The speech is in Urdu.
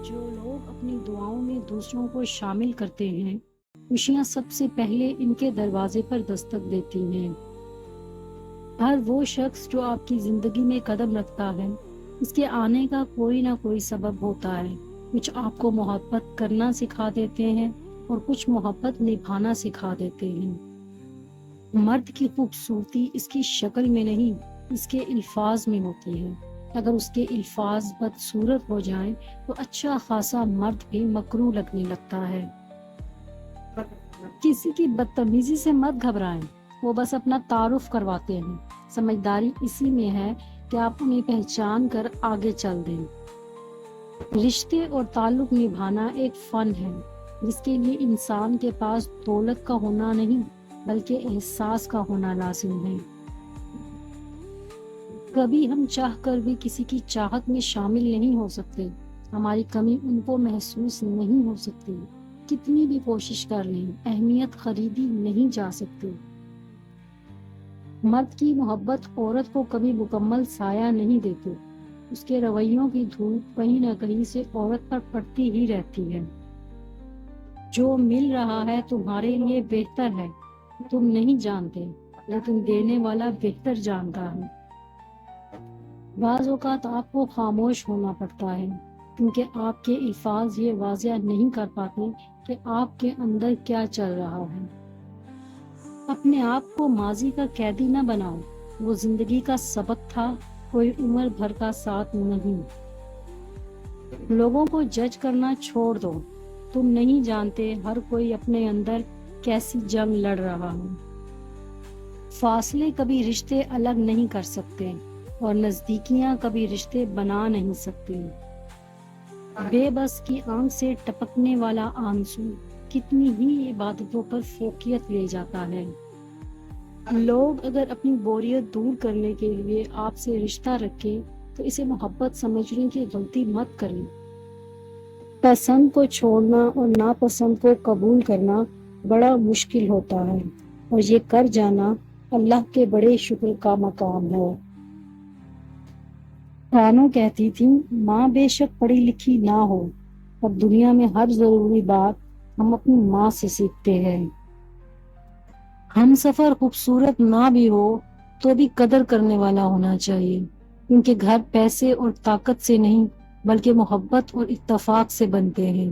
جو لوگ اپنی دعاؤں میں دوسروں کو شامل کرتے ہیں، خوشیاں سب سے پہلے ان کے دروازے پر دستک دیتی ہیں۔ ہر وہ شخص جو آپ کی زندگی میں قدم رکھتا ہے، اس کے آنے کا کوئی نہ کوئی سبب ہوتا ہے۔ کچھ آپ کو محبت کرنا سکھا دیتے ہیں اور کچھ محبت نبھانا سکھا دیتے ہیں۔ مرد کی خوبصورتی اس کی شکل میں نہیں، اس کے الفاظ میں ہوتی ہے۔ اگر اس کے الفاظ بدصورت ہو جائیں تو اچھا خاصا مرد بھی مکروہ لگنے لگتا ہے۔ کسی کی بدتمیزی سے مت گھبرائیں، وہ بس اپنا تعارف کرواتے ہیں۔ سمجھداری اسی میں ہے کہ آپ انہیں پہچان کر آگے چل دیں۔ رشتے اور تعلق نبھانا ایک فن ہے جس کے لیے انسان کے پاس دولت کا ہونا نہیں بلکہ احساس کا ہونا لازم ہے۔ کبھی ہم چاہ کر بھی کسی کی چاہت میں شامل نہیں ہو سکتے، ہماری کمی ان کو محسوس نہیں ہو سکتی۔ کتنی بھی کوشش کر لیں، اہمیت خریدی نہیں جا سکتی۔ مرد کی محبت عورت کو کبھی مکمل سایہ نہیں دیتی، اس کے رویوں کی دھوپ کہیں نہ کہیں سے عورت پر پڑتی ہی رہتی ہے۔ جو مل رہا ہے تمہارے لیے بہتر ہے، تم نہیں جانتے، لیکن دینے والا بہتر جانتا ہے۔ بعض اوقات آپ کو خاموش ہونا پڑتا ہے کیونکہ آپ کے الفاظ یہ واضح نہیں کر پاتے کہ آپ کے اندر کیا چل رہا ہے۔ اپنے آپ کو ماضی کا قیدی نہ بناؤ، وہ زندگی کا سبق تھا، کوئی عمر بھر کا ساتھ نہیں۔ لوگوں کو جج کرنا چھوڑ دو، تم نہیں جانتے ہر کوئی اپنے اندر کیسی جنگ لڑ رہا ہے۔ فاصلے کبھی رشتے الگ نہیں کر سکتے اور نزدیکیاں کبھی رشتے بنا نہیں سکتی۔ بے بس کی آنکھ سے ٹپکنے والا آنسو کتنی ہی عبادتوں پر فوقیت لے جاتا ہے۔ لوگ اگر اپنی بوریت دور کرنے کے لیے آپ سے رشتہ رکھیں تو اسے محبت سمجھنے کی غلطی مت کریں۔ پسند کو چھوڑنا اور ناپسند کو قبول کرنا بڑا مشکل ہوتا ہے، اور یہ کر جانا اللہ کے بڑے شکر کا مقام ہے۔ کانو کہتی تھی، ماں بے شک پڑھی لکھی نہ ہو، پر دنیا میں ہر ضروری بات ہم اپنی ماں سے سیکھتے ہیں۔ ہم سفر خوبصورت نہ بھی ہو تو بھی قدر کرنے والا ہونا چاہیے، کیونکہ گھر پیسے اور طاقت سے نہیں بلکہ محبت اور اتفاق سے بنتے ہیں۔